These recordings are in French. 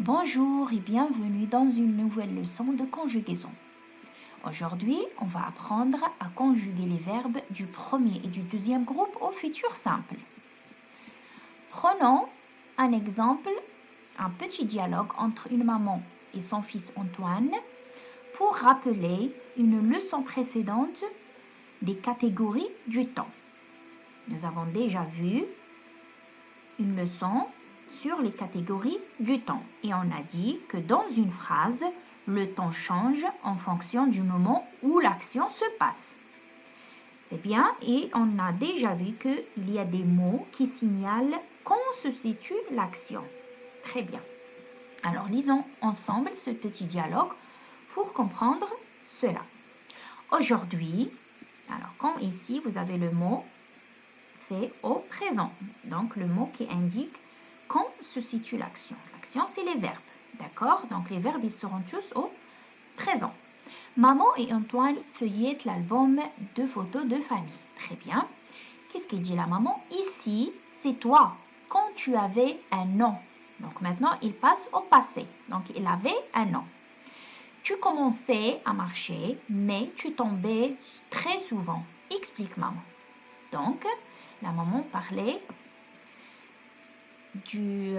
Bonjour et bienvenue dans une nouvelle leçon de conjugaison. Aujourd'hui, on va apprendre à conjuguer les verbes du premier et du deuxième groupe au futur simple. Prenons un exemple, un petit dialogue entre une maman et son fils Antoine pour rappeler une leçon précédente des catégories du temps. Nous avons déjà vu une leçon sur les catégories du temps et on a dit que dans une phrase, le temps change en fonction du moment où l'action se passe. C'est bien et on a déjà vu qu'il y a des mots qui signalent quand se situe l'action. Très bien. Alors lisons ensemble ce petit dialogue pour comprendre cela. Aujourd'hui, alors comme ici vous avez le mot, c'est au présent. Donc le mot qui indique quand se situe l'action. L'action, c'est les verbes. D'accord? Donc les verbes, ils seront tous au présent. Maman et Antoine feuillettent l'album de photos de famille. Très bien. Qu'est-ce qu'il dit la maman? Ici, c'est toi, quand tu avais un an. Donc maintenant, il passe au passé. Donc il avait un an. Tu commençais à marcher, mais tu tombais très souvent. Explique maman. Donc, la maman parlait du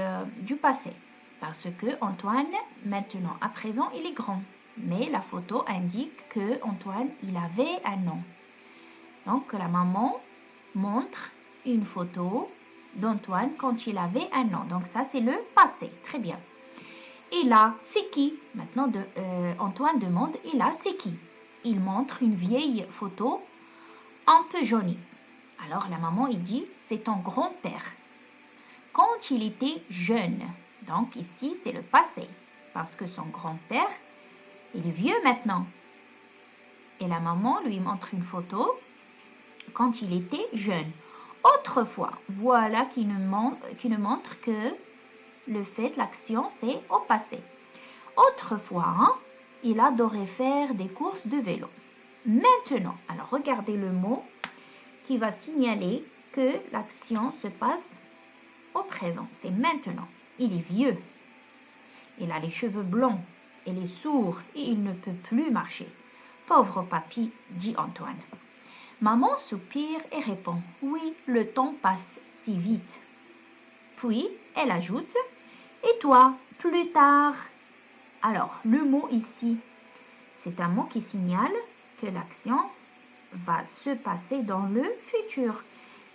passé. Parce que Antoine, maintenant, à présent, il est grand. Mais la photo indique que Antoine, il avait un an. Donc, la maman montre une photo d'Antoine quand il avait un an. Donc, ça, c'est le passé. Très bien. Et là, c'est qui? Maintenant, Antoine demande, et là, c'est qui? Il montre une vieille photo un peu jaunie. Alors, la maman, il dit, c'est ton grand-père. Quand il était jeune. Donc ici, c'est le passé. Parce que son grand-père, il est vieux maintenant. Et la maman lui montre une photo quand il était jeune. Autrefois, voilà qui nous montre que le fait, l'action, c'est au passé. Autrefois, il adorait faire des courses de vélo. Maintenant, alors regardez le mot qui va signaler que l'action se passe au présent, c'est maintenant. Il est vieux. Il a les cheveux blonds. Il est sourd et il ne peut plus marcher. Pauvre papy, dit Antoine. Maman soupire et répond, oui, le temps passe si vite. Puis, elle ajoute, et toi, plus tard? Alors, le mot ici, c'est un mot qui signale que l'action va se passer dans le futur.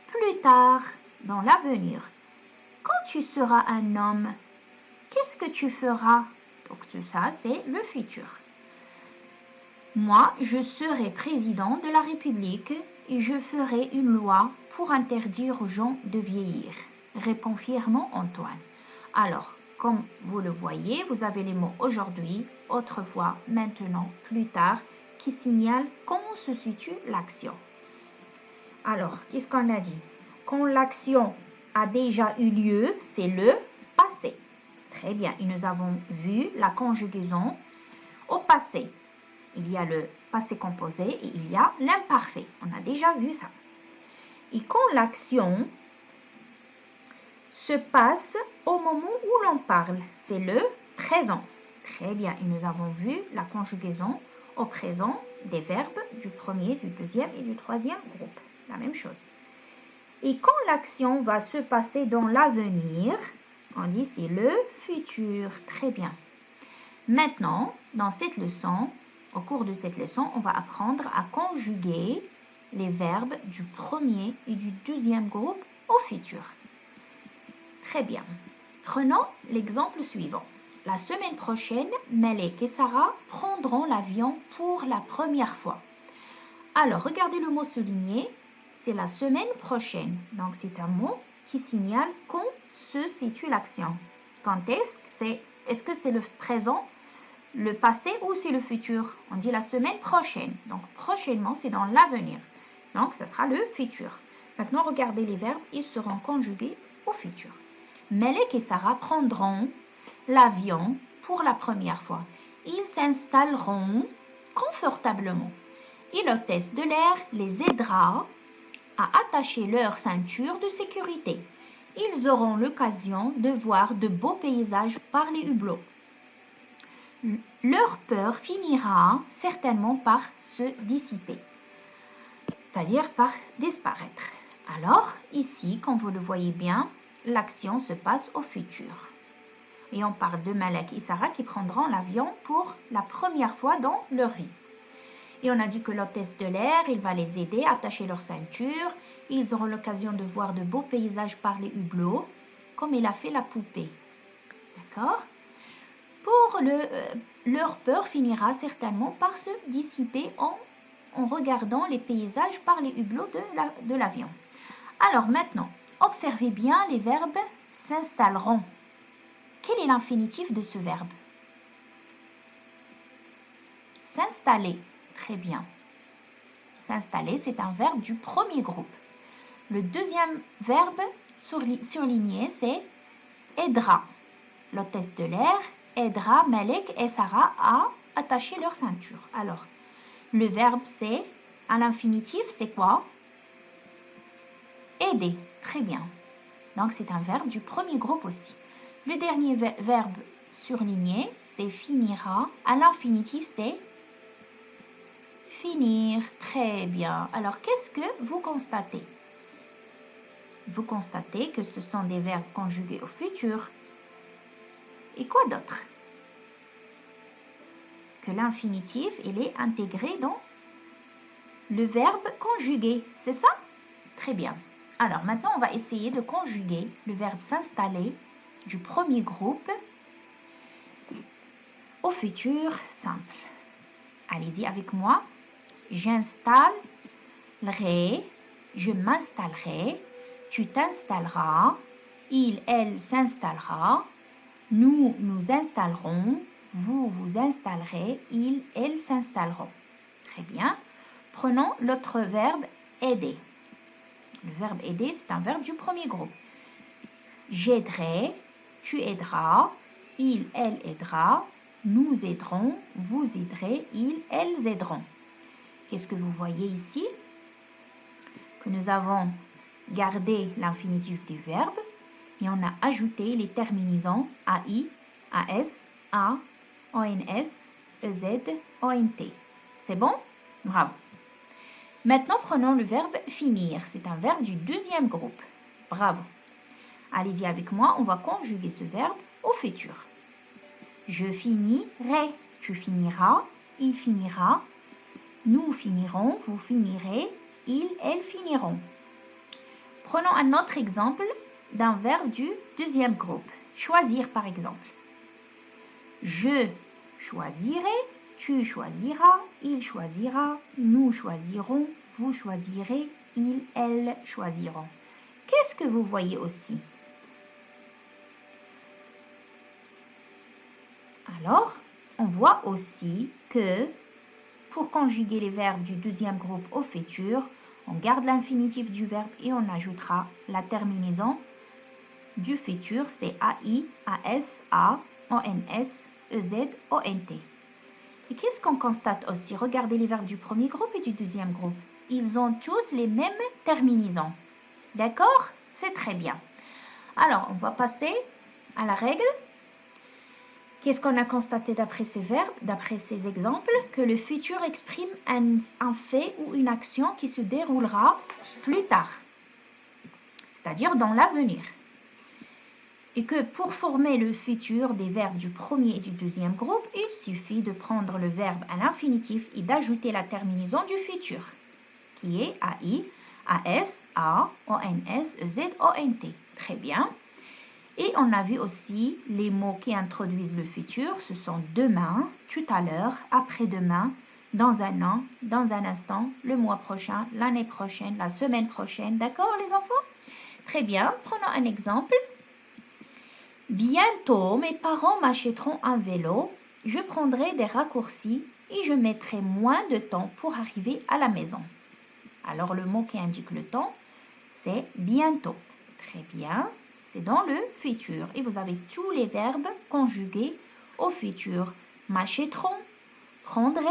Plus tard, dans l'avenir. Quand tu seras un homme, qu'est-ce que tu feras? Donc tout ça, c'est le futur. Moi, je serai président de la République et je ferai une loi pour interdire aux gens de vieillir, répond fièrement Antoine. Alors, comme vous le voyez, vous avez les mots aujourd'hui, autrefois, maintenant, plus tard, qui signalent quand se situe l'action. Alors, qu'est-ce qu'on a dit? Quand l'action a déjà eu lieu, c'est le passé. Très bien, et nous avons vu la conjugaison au passé. Il y a le passé composé et il y a l'imparfait. On a déjà vu ça. Et quand l'action se passe au moment où l'on parle, c'est le présent. Très bien, et nous avons vu la conjugaison au présent des verbes du premier, du deuxième et du troisième groupe. La même chose. Et quand l'action va se passer dans l'avenir, on dit c'est le futur. Très bien. Maintenant, dans cette leçon, au cours de cette leçon, on va apprendre à conjuguer les verbes du premier et du deuxième groupe au futur. Très bien. Prenons l'exemple suivant. La semaine prochaine, Malek et Sarah prendront l'avion pour la première fois. Alors, regardez le mot souligné. C'est la semaine prochaine. Donc, c'est un mot qui signale quand se situe l'action. Quand est-ce que c'est le présent, le passé ou c'est le futur? On dit la semaine prochaine. Donc, prochainement, c'est dans l'avenir. Donc, ce sera le futur. Maintenant, regardez les verbes. Ils seront conjugués au futur. Malek et Sarah prendront l'avion pour la première fois. Ils s'installeront confortablement. Et l'hôtesse de l'air les aidera à attacher leur ceinture de sécurité. ils auront l'occasion de voir de beaux paysages par les hublots. Leur peur finira certainement par se dissiper, c'est-à-dire par disparaître. Alors, ici, comme vous le voyez bien, l'action se passe au futur. Et on parle de Malek et Sarah qui prendront l'avion pour la première fois dans leur vie. Et on a dit que l'hôtesse de l'air, il va les aider à attacher leur ceinture. Ils auront l'occasion de voir de beaux paysages par les hublots, comme il a fait la poupée. D'accord? Leur peur finira certainement par se dissiper en regardant les paysages par les hublots de l'avion. Alors maintenant, observez bien les verbes s'installeront. Quel est l'infinitif de ce verbe? S'installer. Très bien. S'installer, c'est un verbe du premier groupe. Le deuxième verbe surligné, c'est aidera. L'hôtesse de l'air aidera Malek et Sarah à attacher leur ceinture. Alors, le verbe c'est, à l'infinitif, c'est quoi? Aider. Très bien. Donc, c'est un verbe du premier groupe aussi. Le dernier verbe surligné, c'est finira. À l'infinitif, c'est finir. Très bien. Alors, qu'est-ce que vous constatez? Vous constatez que ce sont des verbes conjugués au futur. Et quoi d'autre? Que l'infinitif, il est intégré dans le verbe conjugué. C'est ça? Très bien. Alors, maintenant, on va essayer de conjuguer le verbe s'installer du premier groupe au futur simple. Allez-y avec moi. J'installerai, je m'installerai, tu t'installeras, il, elle s'installera, nous, nous installerons, vous, vous installerez, il, elle s'installeront. Très bien. Prenons l'autre verbe aider. Le verbe aider, c'est un verbe du premier groupe. J'aiderai, tu aideras, il, elle aidera, nous aiderons, vous aiderez, ils, elles aideront. Qu'est-ce que vous voyez ici? Que nous avons gardé l'infinitif du verbe et on a ajouté les terminaisons AI, AS, A, ONS, EZ, ONT. C'est bon? Bravo. Maintenant, prenons le verbe finir. C'est un verbe du deuxième groupe. Bravo. Allez-y avec moi, on va conjuguer ce verbe au futur. Je finirai, tu finiras, il finira, nous finirons, vous finirez, ils, elles finiront. Prenons un autre exemple d'un verbe du deuxième groupe. Choisir par exemple. Je choisirai, tu choisiras, il choisira, nous choisirons, vous choisirez, ils, elles choisiront. Qu'est-ce que vous voyez aussi? Alors, on voit aussi que pour conjuguer les verbes du deuxième groupe au futur, on garde l'infinitif du verbe et on ajoutera la terminaison du futur, c'est AI, AS, A, ONS, EZ, ONT. Et qu'est-ce qu'on constate aussi? Regardez les verbes du premier groupe et du deuxième groupe. Ils ont tous les mêmes terminaisons. D'accord? C'est très bien. Alors, on va passer à la règle. Qu'est-ce qu'on a constaté d'après ces verbes, d'après ces exemples? Que le futur exprime un fait ou une action qui se déroulera plus tard, c'est-à-dire dans l'avenir. Et que pour former le futur des verbes du premier et du deuxième groupe, il suffit de prendre le verbe à l'infinitif et d'ajouter la terminaison du futur, qui est AI, AS, A, ONS, EZ, ONT. Très bien. Et on a vu aussi les mots qui introduisent le futur. Ce sont demain, tout à l'heure, après-demain, dans un an, dans un instant, le mois prochain, l'année prochaine, la semaine prochaine. D'accord les enfants? Très bien. Prenons un exemple. Bientôt, mes parents m'achèteront un vélo. Je prendrai des raccourcis et je mettrai moins de temps pour arriver à la maison. Alors, le mot qui indique le temps, c'est bientôt. Très bien. C'est dans le futur. Et vous avez tous les verbes conjugués au futur. M'achèteront, prendrai,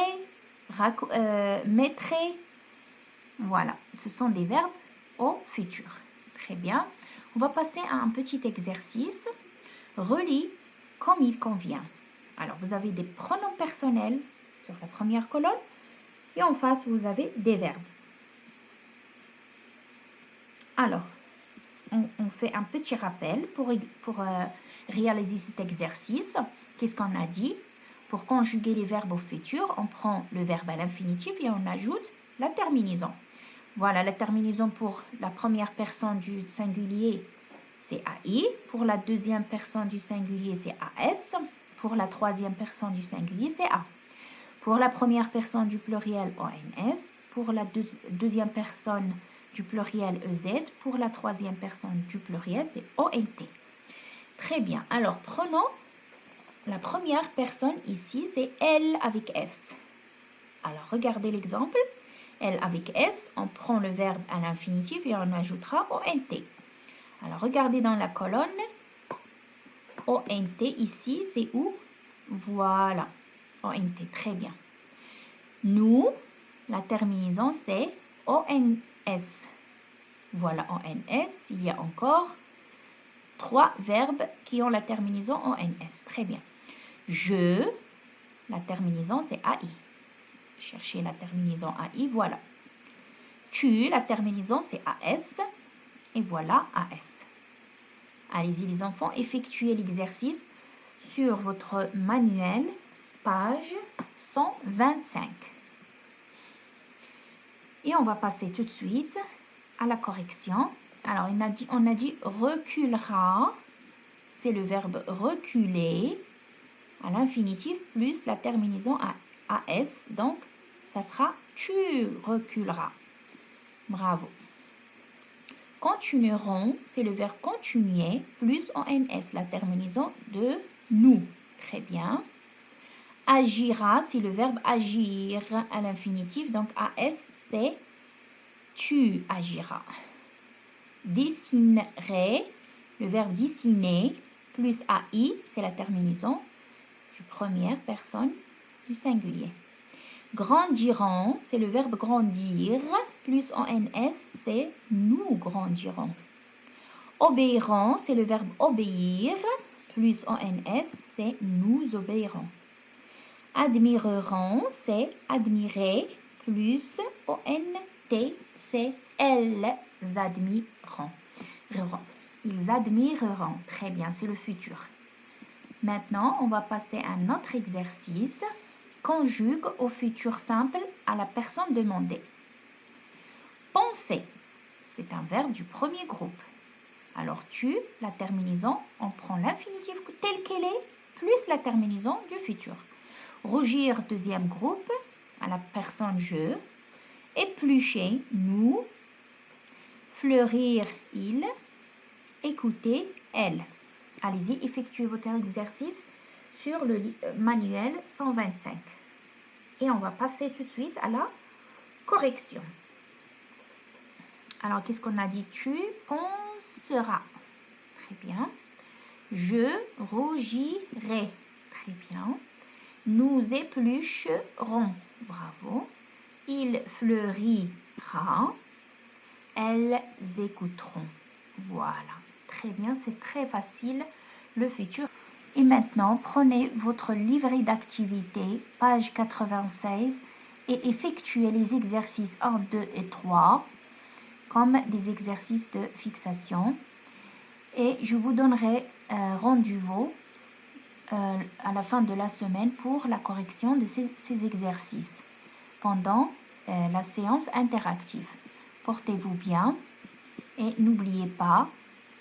mettrai. Voilà. Ce sont des verbes au futur. Très bien. On va passer à un petit exercice. Relis comme il convient. Alors, vous avez des pronoms personnels sur la première colonne et en face, vous avez des verbes. Alors, on fait un petit rappel pour réaliser cet exercice. Qu'est-ce qu'on a dit? Pour conjuguer les verbes au futur, on prend le verbe à l'infinitif et on ajoute la terminaison. Voilà, la terminaison pour la première personne du singulier, c'est AI. Pour la deuxième personne du singulier, c'est AS. Pour la troisième personne du singulier, c'est A. Pour la première personne du pluriel, ONS. Pour la deuxième personne du pluriel, EZ. Pour la troisième personne du pluriel, c'est ONT. Très bien. Alors, prenons la première personne ici, c'est elle avec S. Alors, regardez l'exemple. Elle avec S, on prend le verbe à l'infinitif et on ajoutera ONT. Alors, regardez dans la colonne. ONT ici, c'est où? Voilà. ONT, très bien. Nous, la terminaison, c'est ONS. Voilà, ONS. Il y a encore 3 verbes qui ont la terminaison ONS. Très bien. Je, la terminaison, c'est AI. Cherchez la terminaison AI, voilà. Tu, la terminaison, c'est AS. Et voilà, AS. Allez-y les enfants, effectuez l'exercice sur votre manuel, page 125. Et on va passer tout de suite à la correction. Alors, on a dit reculera, c'est le verbe reculer à l'infinitif plus la terminaison AS. Donc, ça sera tu reculeras. Bravo. Continueront, c'est le verbe continuer plus ONS, la terminaison de nous. Très bien. Agira, c'est le verbe agir à l'infinitif. Donc, AS, c'est tu agiras. Dessinerait, le verbe dessiner plus AI, c'est la terminaison du première personne du singulier. Grandiront, c'est le verbe grandir, plus ONS, c'est nous grandirons. Obéiront, c'est le verbe obéir, plus ONS, c'est nous obéirons. Admireront, c'est admirer, plus ONT, c'est elles admireront. Ils admireront. Très bien, c'est le futur. Maintenant, on va passer à un autre exercice. Conjugue au futur simple à la personne demandée. Penser, c'est un verbe du premier groupe. Alors, tu, la terminaison, on prend l'infinitif tel qu'elle est, plus la terminaison du futur. Rougir, deuxième groupe, à la personne je. Éplucher, nous. Fleurir, il. Écouter, elle. Allez-y, effectuez votre exercice sur le manuel 125. Et on va passer tout de suite à la correction. Alors, qu'est-ce qu'on a dit? Tu penseras. Très bien. Je rougirai. Très bien. Nous éplucherons. Bravo. Il fleurira. Elles écouteront. Voilà. Très bien, c'est très facile. Le futur. Et maintenant, prenez votre livret d'activité, page 96, et effectuez les exercices 1, 2 et 3 comme des exercices de fixation. Et je vous donnerai rendez-vous à la fin de la semaine pour la correction de ces exercices pendant la séance interactive. Portez-vous bien et n'oubliez pas,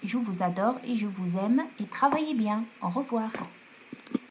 je vous adore et je vous aime et travaillez bien. Au revoir.